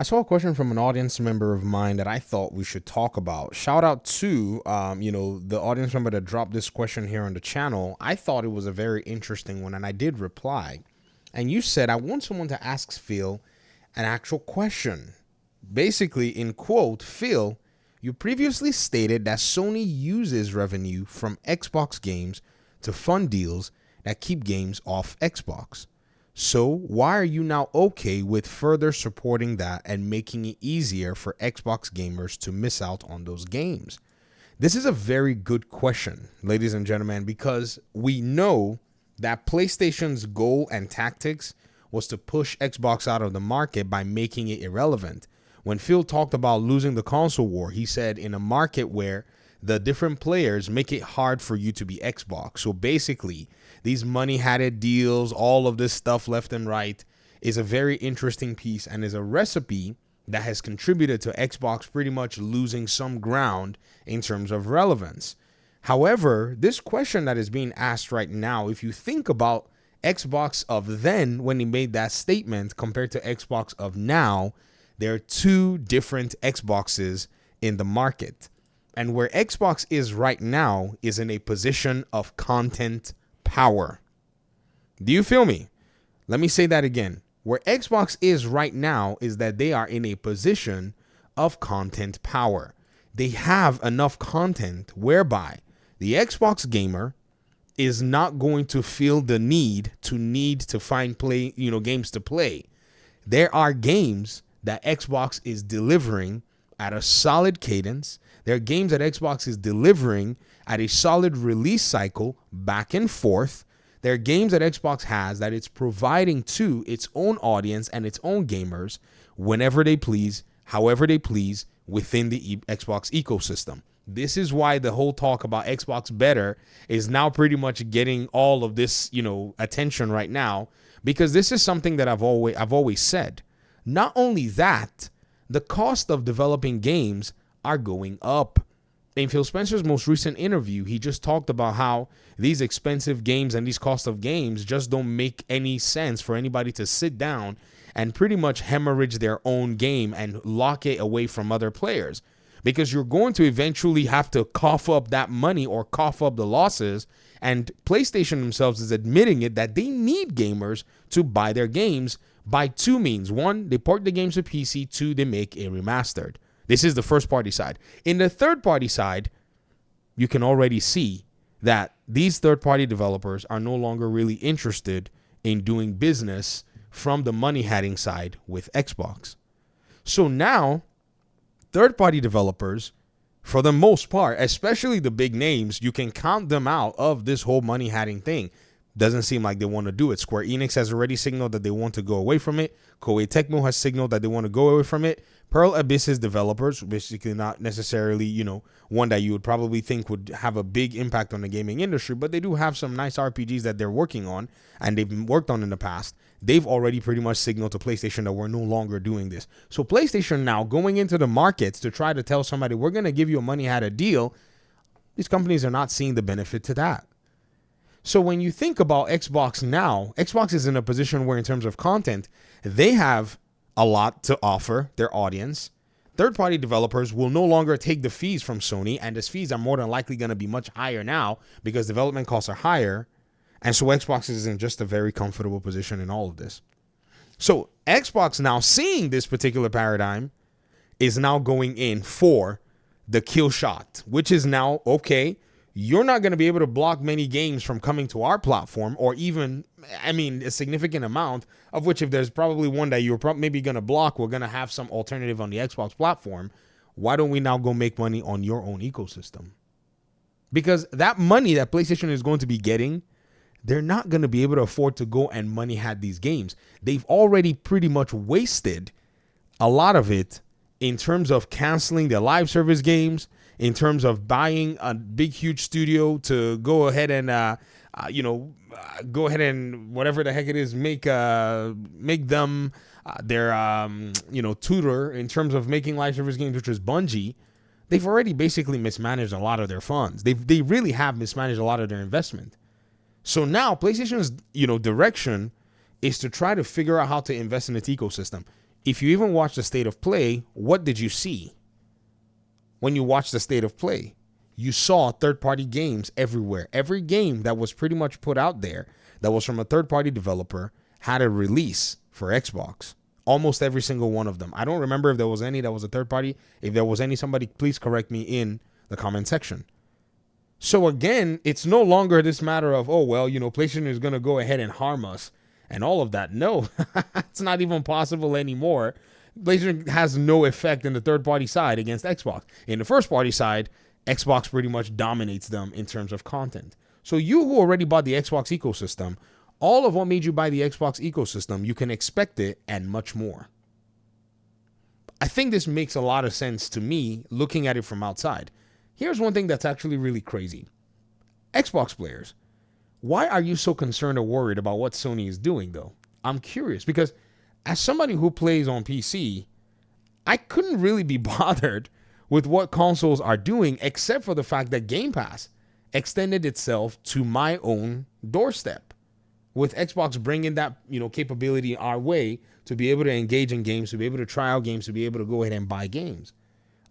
I saw a question from an audience member of mine that I thought we should talk about. Shout out to, the audience member that dropped this question here on the channel. I thought it was a very interesting one, and I did reply. And you said, I want someone to ask Phil an actual question. Basically, in quote, Phil, you previously stated that Sony uses revenue from Xbox games to fund deals that keep games off Xbox. So, why are you now okay with further supporting that and making it easier for Xbox gamers to miss out on those games? This is a very good question, ladies and gentlemen, because we know that PlayStation's goal and tactics was to push Xbox out of the market by making it irrelevant. When Phil talked about losing the console war, he said in a market where the different players make it hard for you to be Xbox. So basically, these money-hatted deals, all of this stuff left and right, is a very interesting piece and is a recipe that has contributed to Xbox pretty much losing some ground in terms of relevance. However, this question that is being asked right now, if you think about Xbox of then when he made that statement compared to Xbox of now, there are two different Xboxes in the market. And where Xbox is right now is in a position of content power. Do you feel me? Let me say that again. Where Xbox is right now is that they are in a position of content power. They have enough content whereby the Xbox gamer is not going to feel the need to find games to play. There are games that Xbox is delivering at a solid cadence. There are games that Xbox is delivering at a solid release cycle back and forth. There are games that Xbox has that it's providing to its own audience and its own gamers whenever they please, however they please, within the Xbox ecosystem. This is why the whole talk about Xbox better is now pretty much getting all of this, attention right now, because this is something that I've always said. Not only that, the cost of developing games are going up. In Phil Spencer's most recent interview, he just talked about how these expensive games and these cost of games just don't make any sense for anybody to sit down and pretty much hemorrhage their own game and lock it away from other players. Because you're going to eventually have to cough up that money or cough up the losses. And PlayStation themselves is admitting it that they need gamers to buy their games by two means. One, they port the games to PC. Two, they make a remastered. This is the first party side. In the third party side, you can already see that these third party developers are no longer really interested in doing business from the money hatting side with Xbox. So now, third party developers, for the most part, especially the big names, you can count them out of this whole money hatting thing. Doesn't seem like they want to do it. Square Enix has already signaled that they want to go away from it. Koei Tecmo has signaled that they want to go away from it. Pearl Abyss's developers, basically not necessarily, one that you would probably think would have a big impact on the gaming industry, but they do have some nice RPGs that they're working on and they've worked on in the past. They've already pretty much signaled to PlayStation that we're no longer doing this. So PlayStation now going into the markets to try to tell somebody, we're going to give you a money had a deal. These companies are not seeing the benefit to that. So when you think about Xbox now, Xbox is in a position where in terms of content, they have a lot to offer their audience. Third-party developers will no longer take the fees from Sony, and these fees are more than likely going to be much higher now because development costs are higher. And so Xbox is in just a very comfortable position in all of this. So Xbox now seeing this particular paradigm is now going in for the kill shot, which is now, okay, you're not going to be able to block many games from coming to our platform, or even, a significant amount of which, if there's probably one that you're maybe going to block, we're going to have some alternative on the Xbox platform. Why don't we now go make money on your own ecosystem? Because that money that PlayStation is going to be getting, they're not going to be able to afford to go and money had these games. They've already pretty much wasted a lot of it in terms of canceling their live service games, in terms of buying a big, huge studio to go ahead and, whatever the heck it is, make them their, tutor in terms of making live service games, which is Bungie. They've already basically mismanaged a lot of their funds. They really have mismanaged a lot of their investment. So now PlayStation's, direction is to try to figure out how to invest in its ecosystem. if you even watch the state of play, what did you see? When you watched the state of play, you saw third-party games everywhere. Every game that was pretty much put out there that was from a third-party developer had a release for Xbox. Almost every single one of them. I don't remember if there was any that was a third-party. If there was any, somebody please correct me in the comment section. So again, it's no longer this matter of, oh, well, PlayStation is going to go ahead and harm us and all of that. No, it's not even possible anymore. PlayStation has no effect in the third-party side against Xbox. In the first-party side, Xbox pretty much dominates them in terms of content. So you who already bought the Xbox ecosystem, all of what made you buy the Xbox ecosystem, you can expect it and much more. I think this makes a lot of sense to me looking at it from outside. Here's one thing that's actually really crazy. Xbox players, why are you so concerned or worried about what Sony is doing, though? I'm curious because as somebody who plays on PC, I couldn't really be bothered with what consoles are doing except for the fact that Game Pass extended itself to my own doorstep. With Xbox bringing that, capability our way to be able to engage in games, to be able to try out games, to be able to go ahead and buy games.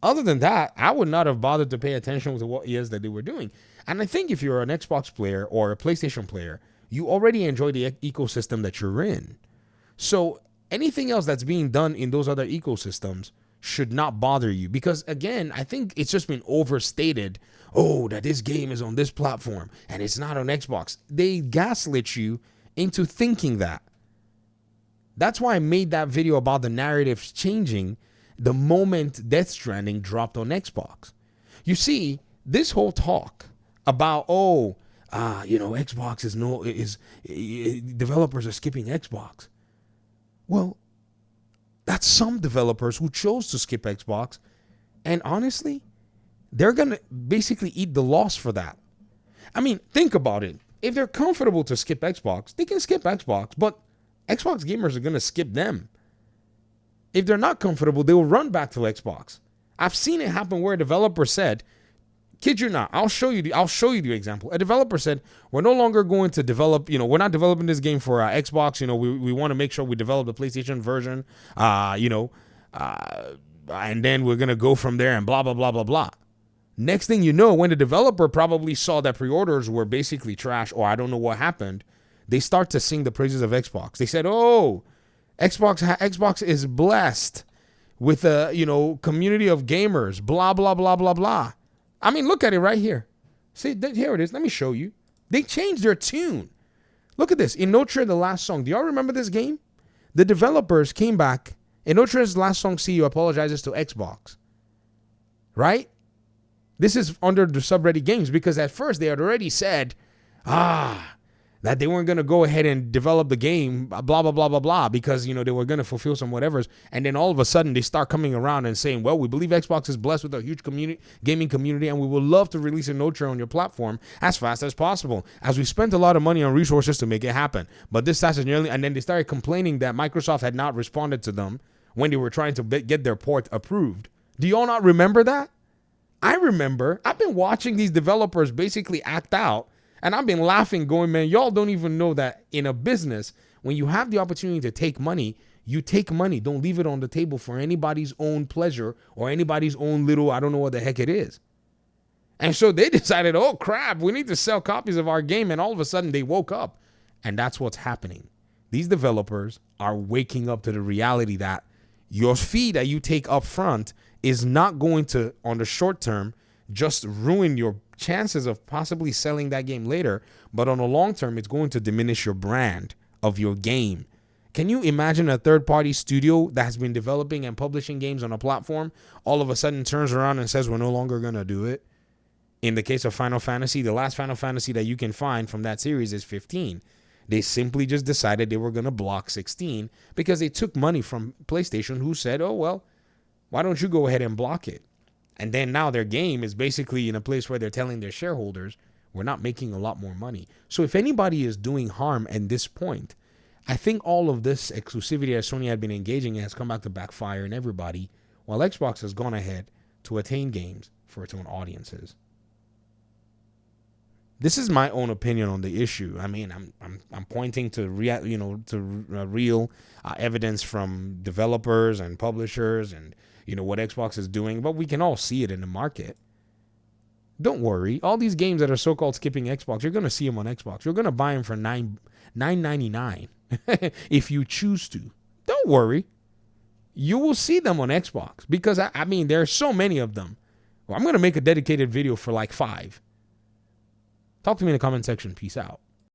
Other than that, I would not have bothered to pay attention to what it is that they were doing. And I think if you're an Xbox player or a PlayStation player, you already enjoy the ecosystem that you're in. So anything else that's being done in those other ecosystems should not bother you. Because again, I think it's just been overstated. Oh, that this game is on this platform and it's not on Xbox. They gaslit you into thinking that. That's why I made that video about the narratives changing the moment Death Stranding dropped on Xbox. You see, this whole talk about, Xbox developers are skipping Xbox. Well, that's some developers who chose to skip Xbox. And honestly, they're going to basically eat the loss for that. I mean, think about it. If they're comfortable to skip Xbox, they can skip Xbox, but Xbox gamers are going to skip them. If they're not comfortable, they will run back to Xbox. I've seen it happen where a developer said, kid you not, I'll show you the example. A developer said, we're no longer going to develop, we're not developing this game for Xbox. We want to make sure we develop the PlayStation version, and then we're going to go from there and blah, blah, blah, blah, blah. Next thing you know, when the developer probably saw that pre-orders were basically trash, or I don't know what happened, they start to sing the praises of Xbox. They said, oh, Xbox is blessed with a, community of gamers, blah, blah, blah, blah, blah. I mean, look at it right here. See, here it is. Let me show you. They changed their tune. Look at this. In No Tread, the last song. Do y'all remember this game? The developers came back. In No Tread's last song, CEO apologizes to Xbox. Right? This is under the subreddit games because at first they had already said, that they weren't going to go ahead and develop the game, blah, blah, blah, blah, blah, because, they were going to fulfill some whatevers. And then all of a sudden they start coming around and saying, well, we believe Xbox is blessed with a huge gaming community, and we would love to release a No-Trade on your platform as fast as possible, as we spent a lot of money on resources to make it happen. But this task is nearly, and then they started complaining that Microsoft had not responded to them when they were trying to get their port approved. Do you all not remember that? I remember. I've been watching these developers basically act out. And I've been laughing going, man, y'all don't even know that in a business, when you have the opportunity to take money, you take money. Don't leave it on the table for anybody's own pleasure or anybody's own little, I don't know what the heck it is. And so they decided, oh, crap, we need to sell copies of our game. And all of a sudden they woke up. And that's what's happening. These developers are waking up to the reality that your fee that you take up front is not going to, on the short term, just ruin your chances of possibly selling that game later, but on the long term, it's going to diminish your brand of your game. Can you imagine a third-party studio that has been developing and publishing games on a platform all of a sudden turns around and says, we're no longer going to do it? In the case of Final Fantasy, the last Final Fantasy that you can find from that series is 15. They simply just decided they were going to block 16 because they took money from PlayStation, who said, oh, well, why don't you go ahead and block it? And then now their game is basically in a place where they're telling their shareholders, we're not making a lot more money. So if anybody is doing harm at this point, I think all of this exclusivity that Sony had been engaging in has come back to backfire in everybody, while Xbox has gone ahead to attain games for its own audiences. This is my own opinion on the issue. I mean, I'm pointing to real evidence from developers and publishers, and what Xbox is doing, but we can all see it in the market. Don't worry, all these games that are so-called skipping Xbox, you're gonna see them on Xbox. You're gonna buy them for $9.99 if you choose to. Don't worry, you will see them on Xbox because I mean there are so many of them. Well, I'm gonna make a dedicated video for like 5. Talk to me in the comment section. Peace out.